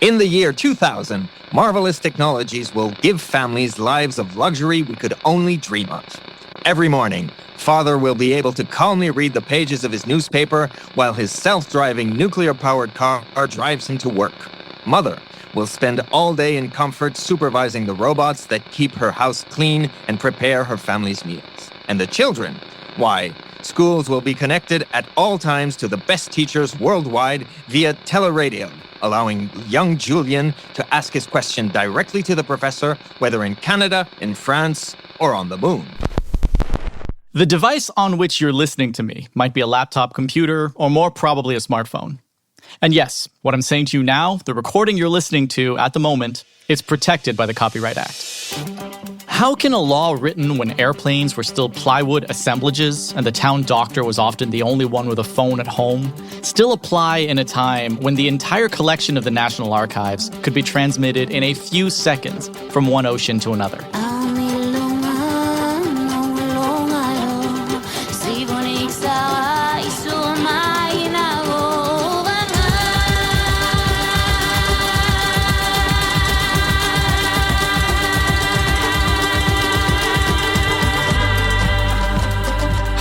In the year 2000, marvelous technologies will give families lives of luxury we could only dream of. Every morning, father will be able to calmly read the pages of his newspaper while his self-driving nuclear-powered car drives him to work. Mother will spend all day in comfort supervising the robots that keep her house clean and prepare her family's meals. And the children, why, schools will be connected at all times to the best teachers worldwide via teleradio, allowing young Julian to ask his question directly to the professor, whether in Canada, in France, or on the moon. The device on which you're listening to me might be a laptop computer, or more probably a smartphone. And yes, what I'm saying to you now, the recording you're listening to at the moment, is protected by the Copyright Act. How can a law written when airplanes were still plywood assemblages and the town doctor was often the only one with a phone at home, still apply in a time when the entire collection of the National Archives could be transmitted in a few seconds from one ocean to another?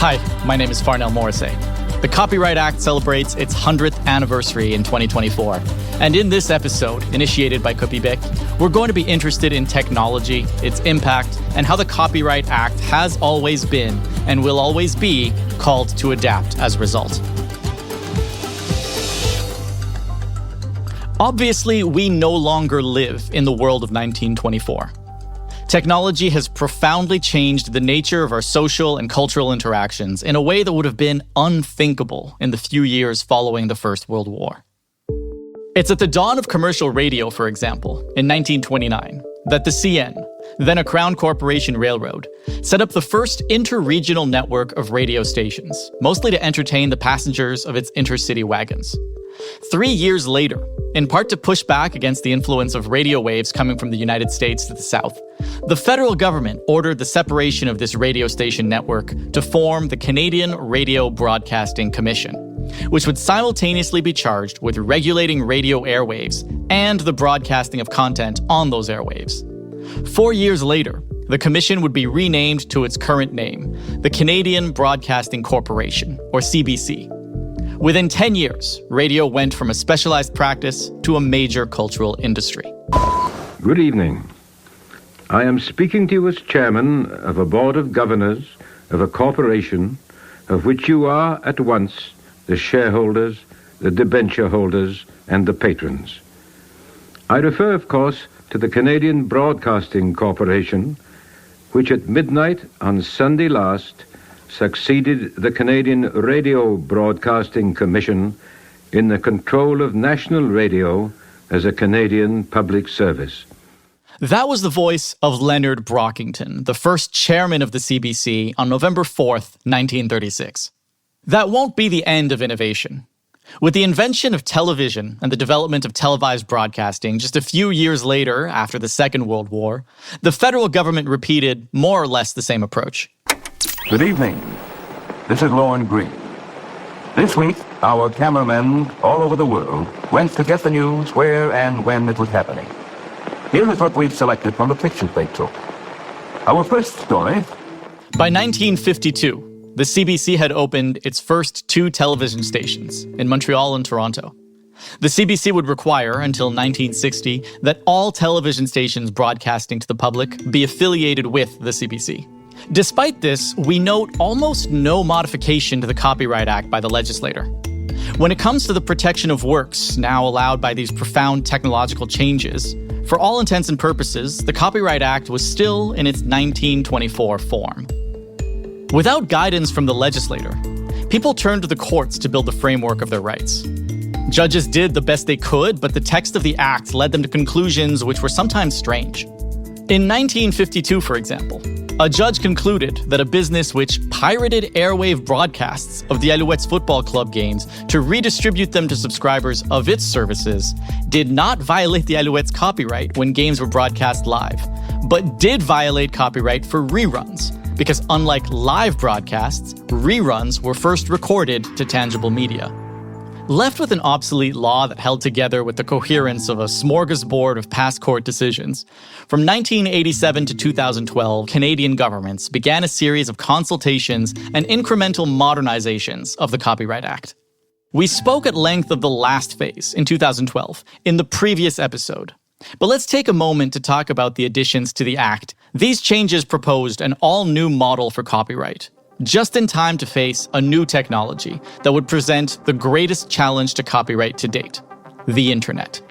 Hi, my name is Farnell Morisset. The Copyright Act celebrates its 100th anniversary in 2024. And in this episode, initiated by Quebec, we're going to be interested in technology, its impact, and how the Copyright Act has always been, and will always be, called to adapt as a result. Obviously, we no longer live in the world of 1924. Technology has profoundly changed the nature of our social and cultural interactions in a way that would have been unthinkable in the few years following the First World War. It's at the dawn of commercial radio, for example, in 1929, that the CN, then a Crown Corporation railroad, set up the first inter-regional network of radio stations, mostly to entertain the passengers of its intercity wagons. 3 years later, in part to push back against the influence of radio waves coming from the United States to the south, the federal government ordered the separation of this radio station network to form the Canadian Radio Broadcasting Commission, which would simultaneously be charged with regulating radio airwaves and the broadcasting of content on those airwaves. 4 years later, the commission would be renamed to its current name, the Canadian Broadcasting Corporation, or CBC. Within 10 years, radio went from a specialized practice to a major cultural industry. Good evening. I am speaking to you as chairman of a board of governors of a corporation of which you are at once the shareholders, the debenture holders, and the patrons. I refer, of course, to the Canadian Broadcasting Corporation, which at midnight on Sunday last succeeded the Canadian Radio Broadcasting Commission in the control of national radio as a Canadian public service. That was the voice of Leonard Brockington, the first chairman of the CBC on November 4th, 1936. That won't be the end of innovation. With the invention of television and the development of televised broadcasting just a few years later, after the Second World War, the federal government repeated more or less the same approach. Good evening. This is Lauren Green. This week, our cameramen all over the world went to get the news where and when it was happening. Here is what we've selected from the pictures they took. Our first story. By 1952, the CBC had opened its first 2 television stations in Montreal and Toronto. The CBC would require, until 1960, that all television stations broadcasting to the public be affiliated with the CBC. Despite this, we note almost no modification to the Copyright Act by the legislator. When it comes to the protection of works now allowed by these profound technological changes, for all intents and purposes, the Copyright Act was still in its 1924 form. Without guidance from the legislator, people turned to the courts to build the framework of their rights. Judges did the best they could, but the text of the Act led them to conclusions which were sometimes strange. In 1952, for example, a judge concluded that a business which pirated airwave broadcasts of the Alouettes football club games to redistribute them to subscribers of its services did not violate the Alouettes' copyright when games were broadcast live, but did violate copyright for reruns, because unlike live broadcasts, reruns were first recorded to tangible media. Left with an obsolete law that held together with the coherence of a smorgasbord of past court decisions, from 1987 to 2012, Canadian governments began a series of consultations and incremental modernizations of the Copyright Act. We spoke at length of the last phase in 2012 in the previous episode. But let's take a moment to talk about the additions to the Act. These changes proposed an all-new model for copyright, just in time to face a new technology that would present the greatest challenge to copyright to date: the internet.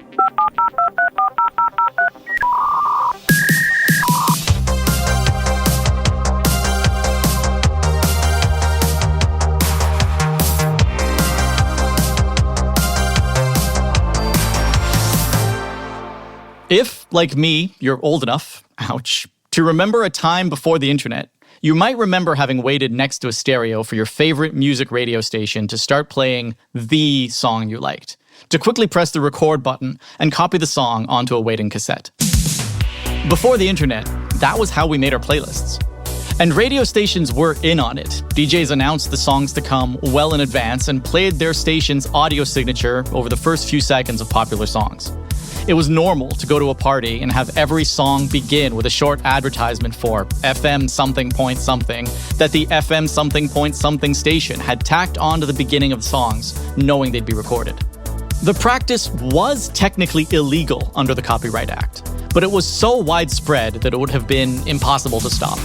If, like me, you're old enough, ouch, to remember a time before the internet, you might remember having waited next to a stereo for your favorite music radio station to start playing the song you liked, to quickly press the record button and copy the song onto a waiting cassette. Before the internet, that was how we made our playlists. And radio stations were in on it. DJs announced the songs to come well in advance and played their station's audio signature over the first few seconds of popular songs. It was normal to go to a party and have every song begin with a short advertisement for FM something point something that the FM something point something station had tacked onto the beginning of the songs, knowing they'd be recorded. The practice was technically illegal under the Copyright Act, but it was so widespread that it would have been impossible to stop.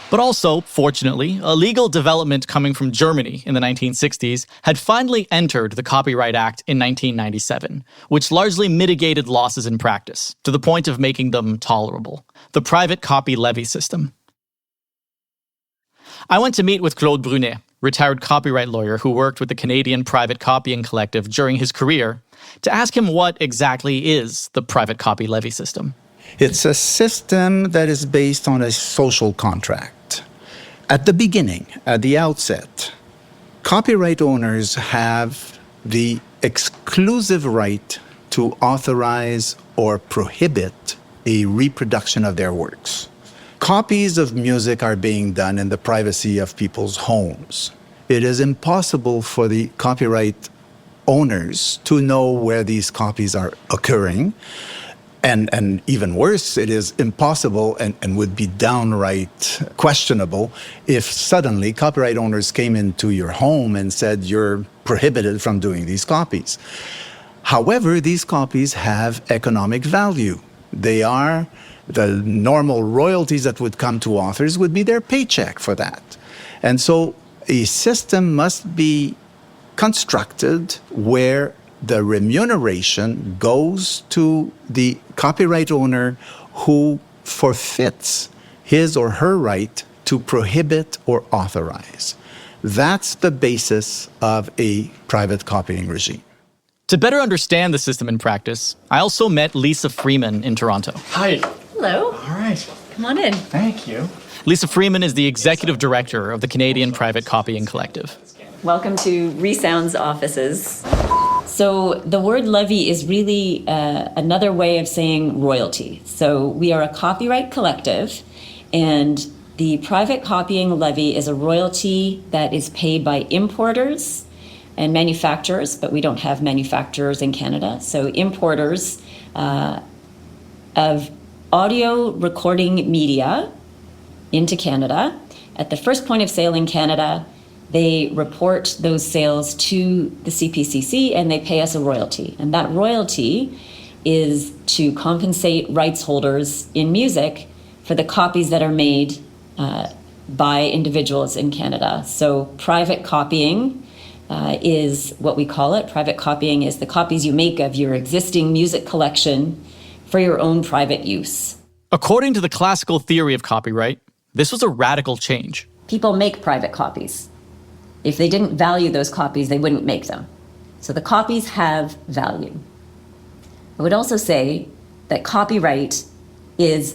But also, fortunately, a legal development coming from Germany in the 1960s had finally entered the Copyright Act in 1997, which largely mitigated losses in practice, to the point of making them tolerable: the private copy levy system. I went to meet with Claude Brunet, retired copyright lawyer who worked with the Canadian Private Copying Collective during his career, to ask him what exactly is the private copy levy system. It's a system that is based on a social contract. At the beginning, at the outset, copyright owners have the exclusive right to authorize or prohibit a reproduction of their works. Copies of music are being done in the privacy of people's homes. It is impossible for the copyright owners to know where these copies are occurring. And even worse, it is impossible and would be downright questionable if suddenly copyright owners came into your home and said you're prohibited from doing these copies. However, these copies have economic value. They are the normal royalties that would come to authors would be their paycheck for that. And so a system must be constructed where the remuneration goes to the copyright owner who forfeits his or her right to prohibit or authorize. That's the basis of a private copying regime. To better understand the system in practice, I also met Lisa Freeman in Toronto. Hi. Hello. All right. Come on in. Thank you. Lisa Freeman is the executive director of the Canadian Private Copying Collective. Welcome to Resound's offices. So the word levy is really another way of saying royalty. So we are a copyright collective, and the private copying levy is a royalty that is paid by importers and manufacturers, but we don't have manufacturers in Canada. So importers of audio recording media into Canada. At the first point of sale in Canada, they report those sales to the CPCC and they pay us a royalty. And that royalty is to compensate rights holders in music for the copies that are made by individuals in Canada. So private copying is what we call it. Private copying is the copies you make of your existing music collection for your own private use. According to the classical theory of copyright, this was a radical change. People make private copies. If they didn't value those copies, they wouldn't make them. So the copies have value. I would also say that copyright is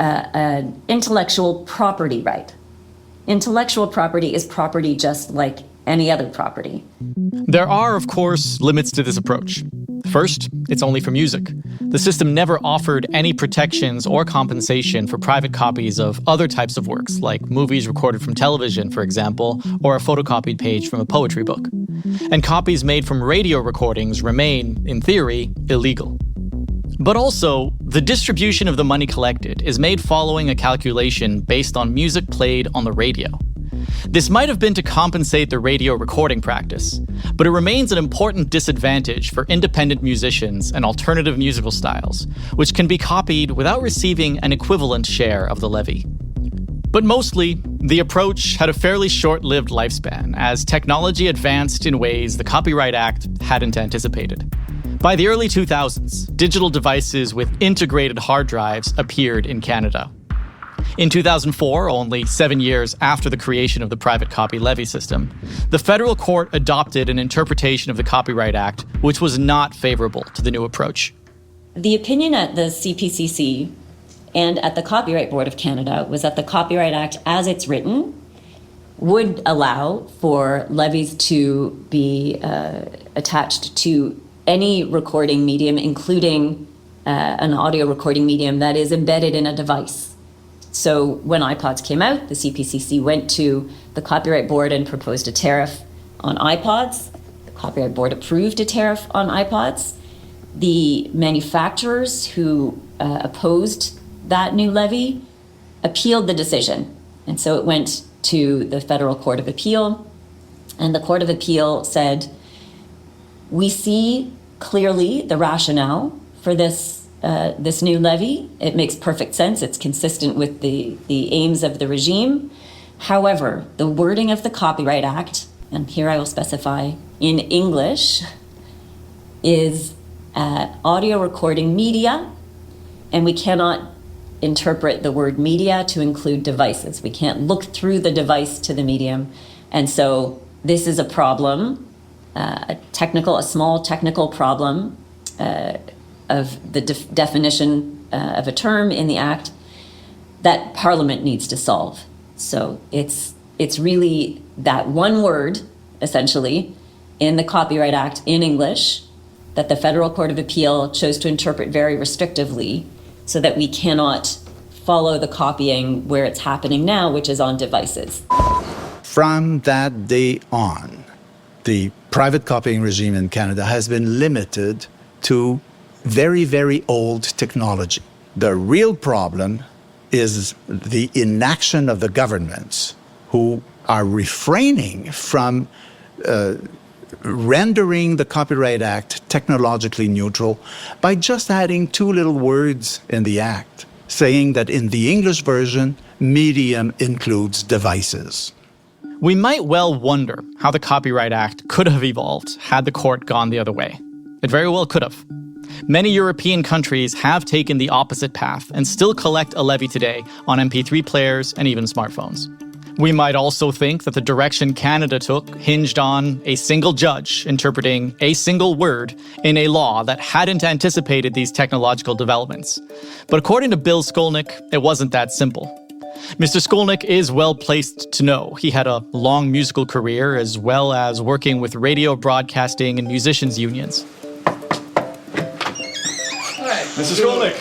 an intellectual property right. Intellectual property is property just like any other property. There are, of course, limits to this approach. First, it's only for music. The system never offered any protections or compensation for private copies of other types of works, like movies recorded from television, for example, or a photocopied page from a poetry book. and copies made from radio recordings remain, in theory, illegal. But also, the distribution of the money collected is made following a calculation based on music played on the radio. This might have been to compensate the radio recording practice, but it remains an important disadvantage for independent musicians and alternative musical styles, which can be copied without receiving an equivalent share of the levy. But mostly, the approach had a fairly short-lived lifespan as technology advanced in ways the Copyright Act hadn't anticipated. By the early 2000s, digital devices with integrated hard drives appeared in Canada. In 2004, only 7 years after the creation of the private copy levy system, the federal court adopted an interpretation of the Copyright Act which was not favorable to the new approach. The opinion at the CPCC and at the Copyright Board of Canada was that the Copyright Act, as it's written, would allow for levies to be attached to any recording medium, including an audio recording medium that is embedded in a device. So when iPods came out, the CPCC went to the Copyright Board and proposed a tariff on iPods. The Copyright Board approved a tariff on iPods. The manufacturers who opposed that new levy appealed the decision. And so it went to the Federal Court of Appeal. And the Court of Appeal said, we see clearly the rationale for this new levy. It makes perfect sense. It's consistent with the aims of the regime. However, the wording of the Copyright Act, and here I will specify in English, is audio recording media, and we cannot interpret the word media to include devices. We can't look through the device to the medium. And so this is a problem, a small technical problem of the definition of a term in the Act that Parliament needs to solve. So it's really that one word, essentially, in the Copyright Act in English that the Federal Court of Appeal chose to interpret very restrictively so that we cannot follow the copying where it's happening now, which is on devices. From that day on, the private copying regime in Canada has been limited to very, very old technology. The real problem is the inaction of the governments who are refraining from rendering the Copyright Act technologically neutral by just adding two little words in the Act, saying that in the English version, medium includes devices. We might well wonder how the Copyright Act could have evolved had the court gone the other way. It very well could have. Many European countries have taken the opposite path and still collect a levy today on MP3 players and even smartphones. We might also think that the direction Canada took hinged on a single judge interpreting a single word in a law that hadn't anticipated these technological developments. But according to Bill Skolnik, it wasn't that simple. Mr. Skolnik is well placed to know. He had a long musical career as well as working with radio broadcasting and musicians' unions. Hi, Mr. Skolnik.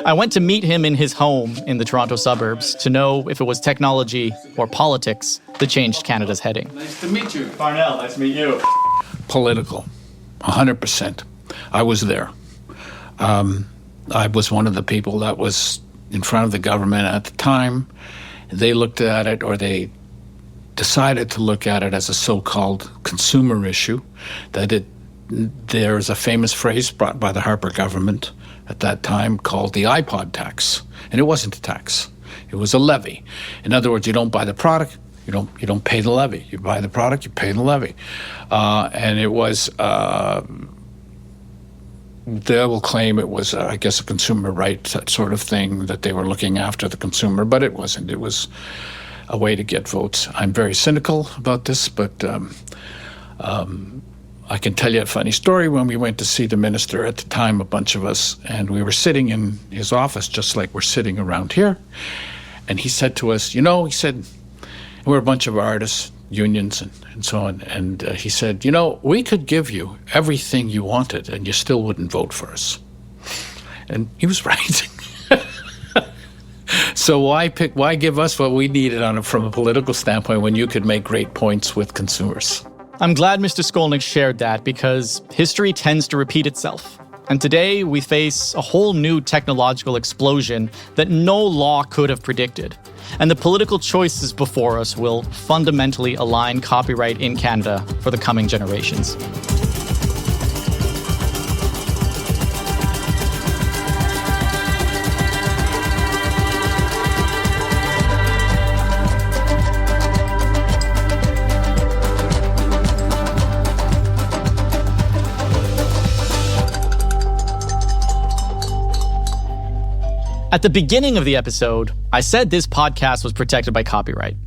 I went to meet him in his home in the Toronto suburbs to know if it was technology or politics that changed Canada's heading. Nice to meet you. Farnell, nice to meet you. Political, 100%. I was there. I was one of the people that was in front of the government at the time. They looked at it, or they decided to look at it as a so-called consumer issue, that there's a famous phrase brought by the Harper government at that time called the iPod tax. And it wasn't a tax. It was a levy. In other words, you don't buy the product, you don't pay the levy. You buy the product, you pay the levy. And it was, they will claim it was, I guess, a consumer right sort of thing, that they were looking after the consumer, but it wasn't. It was a way to get votes. I'm very cynical about this, but I can tell you a funny story. When we went to see the minister at the time, a bunch of us, and we were sitting in his office just like we're sitting around here, and he said to us, he said, we're a bunch of artists, unions, and so on, and he said, we could give you everything you wanted and you still wouldn't vote for us. And he was right. So why give us what we needed from a political standpoint when you could make great points with consumers? I'm glad Mr. Skolnik shared that because history tends to repeat itself. And today we face a whole new technological explosion that no law could have predicted. And the political choices before us will fundamentally align copyright in Canada for the coming generations. At the beginning of the episode, I said this podcast was protected by copyright.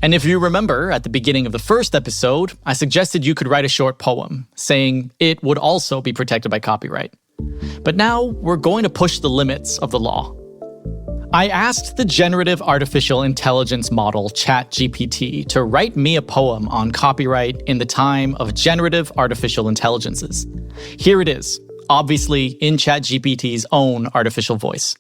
And if you remember, at the beginning of the first episode, I suggested you could write a short poem, saying it would also be protected by copyright. But now we're going to push the limits of the law. I asked the generative artificial intelligence model ChatGPT to write me a poem on copyright in the time of generative artificial intelligences. Here it is, obviously in ChatGPT's own artificial voice.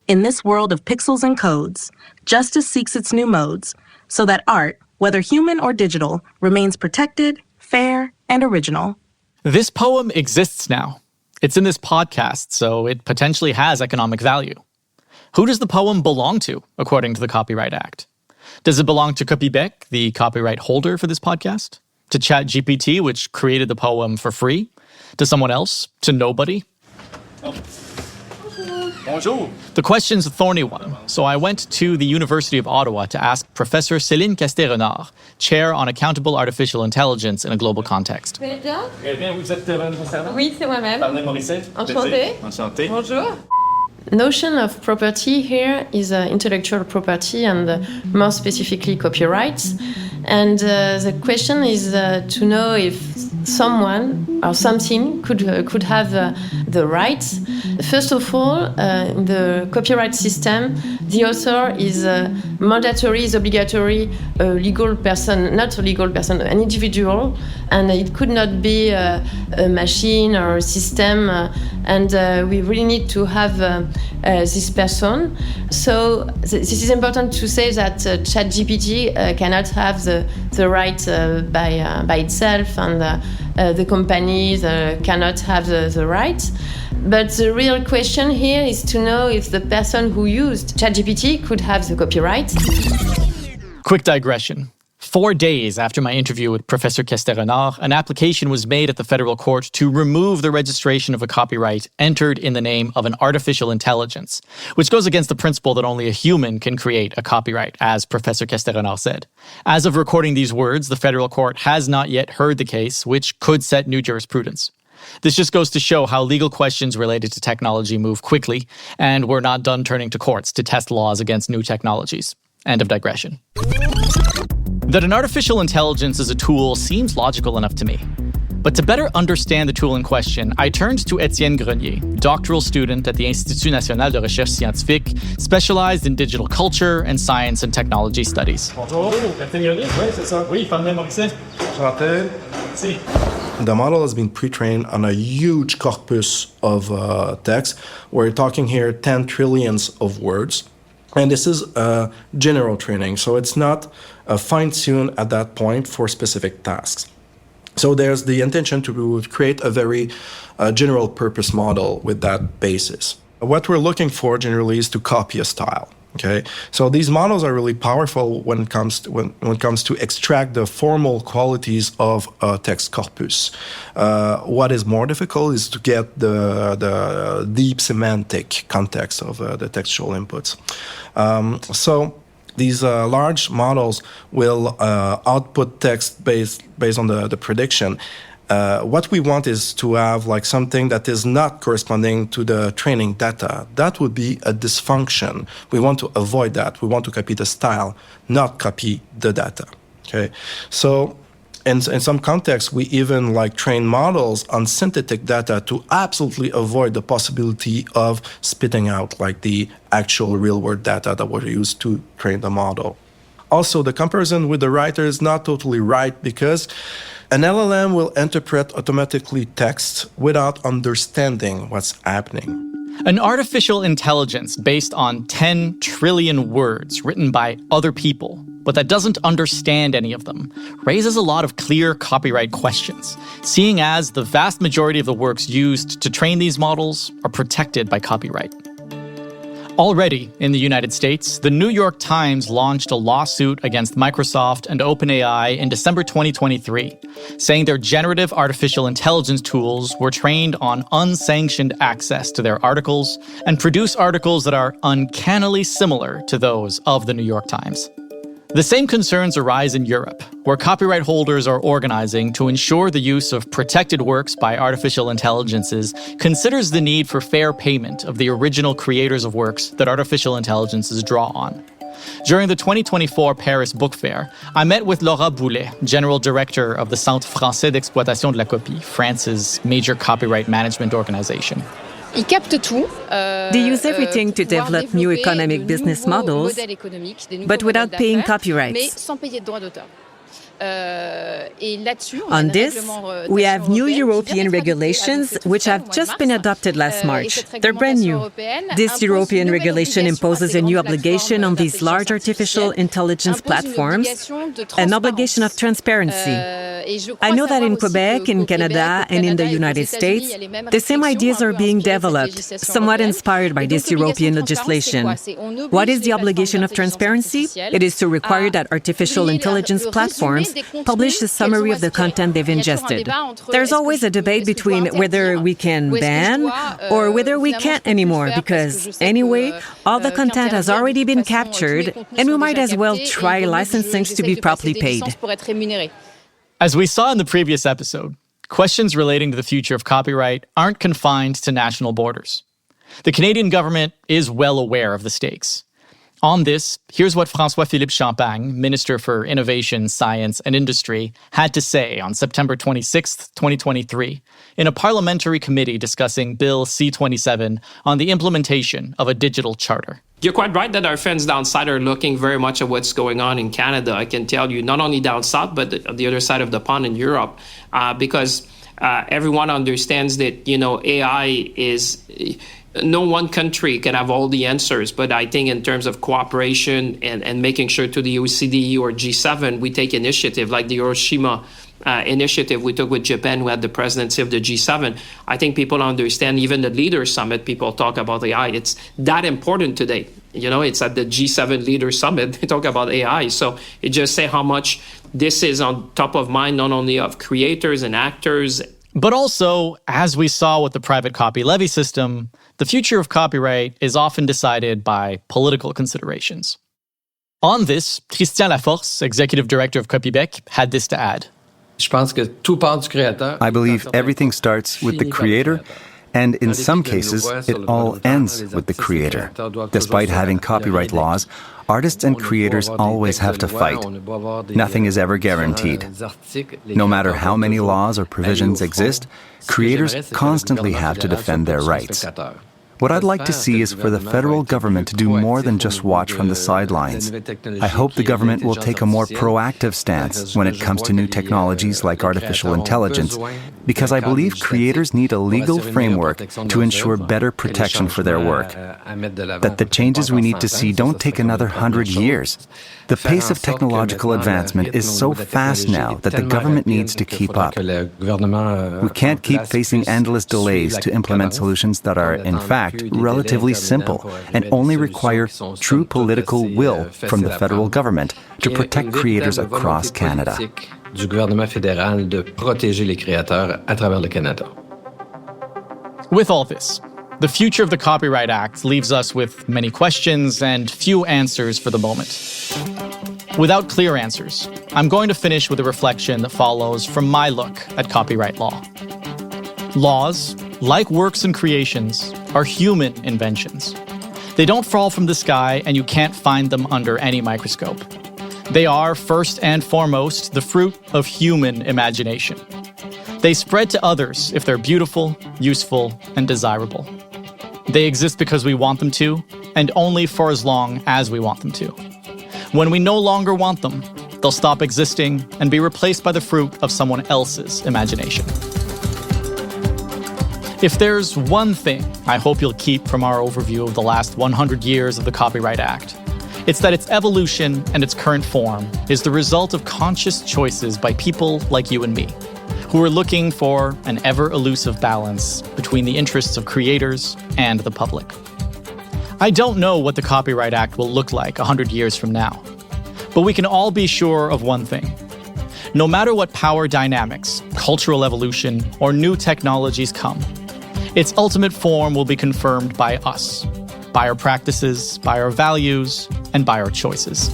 In this world of pixels and codes, justice seeks its new modes so that art, whether human or digital, remains protected, fair, and original. This poem exists now. It's in this podcast, so it potentially has economic value. Who does the poem belong to, according to the Copyright Act? Does it belong to Quebec, the copyright holder for this podcast? To ChatGPT, which created the poem for free? To someone else? To nobody? Bonjour. The question's a thorny one, so I went to the University of Ottawa to ask Professor Céline Castets-Renard, Chair on Accountable Artificial Intelligence in a Global Context. Très bien, vous êtes concernant? Oui, c'est moi-même. Farnell Morisset. Enchantée. Enchanté. Bonjour. Notion of property here is intellectual property and more specifically copyright. And the question is to know if someone or something could have the rights. First of all, in the copyright system, the author is mandatory, is obligatory, a legal person, not a legal person, an individual, and it could not be a machine or a system, and we really need to have this person. So this is important to say that ChatGPT cannot have the right by itself, and the companies cannot have the right. But the real question here is to know if the person who used ChatGPT could have the copyright. Quick digression. 4 days after my interview with Professor Castets-Renard, an application was made at the federal court to remove the registration of a copyright entered in the name of an artificial intelligence, which goes against the principle that only a human can create a copyright, as Professor Castets-Renard said. As of recording these words, the federal court has not yet heard the case, which could set new jurisprudence. This just goes to show how legal questions related to technology move quickly, and we're not done turning to courts to test laws against new technologies. End of digression. That an artificial intelligence is a tool seems logical enough to me. But to better understand the tool in question, I turned to Étienne Grenier, doctoral student at the Institut National de Recherche Scientifique, specialized in digital culture and science and technology studies. Bonjour. Captain Grenier? Oui, c'est ça. Oui, Farnell Morisset. Enchanté. Merci. The model has been pre-trained on a huge corpus of text. We're talking here 10 trillions of words. And this is a general training, so it's not fine-tuned at that point for specific tasks. So there's the intention to create a very general purpose model with that basis. What we're looking for generally is to copy a style. Okay, so these models are really powerful when it comes to extract the formal qualities of a text corpus. What is more difficult is to get the deep semantic context of the textual inputs. So these large models will output text based on the prediction. What we want is to have like something that is not corresponding to the training data. That would be a dysfunction. We want to avoid that. We want to copy the style, not copy the data. Okay, so in some contexts, we even like train models on synthetic data to absolutely avoid the possibility of spitting out like the actual real-world data that were used to train the model. Also, the comparison with the writer is not totally right because an LLM will interpret automatically text without understanding what's happening. An artificial intelligence based on 10 trillion words written by other people but that doesn't understand any of them, raises a lot of clear copyright questions, seeing as the vast majority of the works used to train these models are protected by copyright. Already in the United States, the New York Times launched a lawsuit against Microsoft and OpenAI in December 2023, saying their generative artificial intelligence tools were trained on unsanctioned access to their articles and produce articles that are uncannily similar to those of the New York Times. The same concerns arise in Europe, where copyright holders are organizing to ensure the use of protected works by artificial intelligences considers the need for fair payment of the original creators of works that artificial intelligences draw on. During the 2024 Paris Book Fair, I met with Boulet, General Director of the Centre Français d'Exploitation de la Copie, France's major copyright management organization. They use everything to develop new economic business models, but without paying copyrights. On this, we have new European regulations which have just been adopted last March. They're brand new. This European regulation imposes a new obligation on these large artificial intelligence platforms, an obligation of transparency. I know that in Quebec, in Canada, and in the United States, the same ideas are being developed, somewhat inspired by this European legislation. What is the obligation of transparency? It is to require that artificial intelligence platforms publish a summary of the content they've ingested. There's always a debate between whether we can ban or whether we can't anymore, because anyway, all the content has already been captured, and we might as well try licensing to be properly paid. As we saw in the previous episode, questions relating to the future of copyright aren't confined to national borders. The Canadian government is well aware of the stakes. On this, here's what François-Philippe Champagne, Minister for Innovation, Science and Industry, had to say on September 26, 2023, in a parliamentary committee discussing Bill C-27 on the implementation of a digital charter. You're quite right that our friends down south are looking very much at what's going on in Canada. I can tell you, not only down south, but the other side of the pond in Europe, because everyone understands that, AI is... No one country can have all the answers, but I think in terms of cooperation and making sure to the OECD or G7, we take initiative like the Hiroshima initiative we took with Japan. We had the presidency of the G7. I think people understand, even the Leaders Summit, people talk about AI. It's that important today. It's at the G7 Leaders Summit, they talk about AI. So it just say how much this is on top of mind, not only of creators and actors. But also, as we saw with the private copy levy system, the future of copyright is often decided by political considerations. On this, Christian Laforce, Executive Director of Copybec, had this to add. I believe everything starts with the creator, and in some cases, it all ends with the creator. Despite having copyright laws, artists and creators always have to fight. Nothing is ever guaranteed. No matter how many laws or provisions exist, creators constantly have to defend their rights. What I'd like to see is for the federal government to do more than just watch from the sidelines. I hope the government will take a more proactive stance when it comes to new technologies like artificial intelligence, because I believe creators need a legal framework to ensure better protection for their work. That the changes we need to see don't take another 100 years. The pace of technological advancement is so fast now that the government needs to keep up. We can't keep facing endless delays to implement solutions that are, in fact, relatively simple and only require true political will from the federal government to protect creators across Canada. With all this, the future of the Copyright Act leaves us with many questions and few answers for the moment. Without clear answers, I'm going to finish with a reflection that follows from my look at copyright law. Laws, like works and creations, are human inventions. They don't fall from the sky, and you can't find them under any microscope. They are, first and foremost, the fruit of human imagination. They spread to others if they're beautiful, useful, and desirable. They exist because we want them to, and only for as long as we want them to. When we no longer want them, they'll stop existing and be replaced by the fruit of someone else's imagination. If there's one thing I hope you'll keep from our overview of the last 100 years of the Copyright Act, It's that its evolution and its current form is the result of conscious choices by people like you and me, who are looking for an ever-elusive balance between the interests of creators and the public. I don't know what the Copyright Act will look like 100 years from now, but we can all be sure of one thing. No matter what power dynamics, cultural evolution, or new technologies come, its ultimate form will be confirmed by us, by our practices, by our values, and by our choices.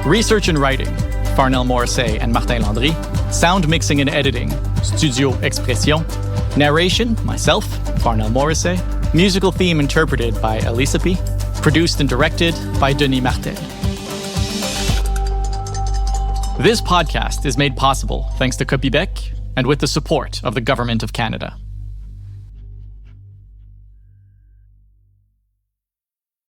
Research and writing, Farnell, Morisset, and Martin Landry. Sound mixing and editing, Studio Expression. Narration, myself, Farnell Morisset. Musical theme interpreted by Elisapie. Produced and directed by Denis Martel. This podcast is made possible thanks to Copybec and with the support of the Government of Canada.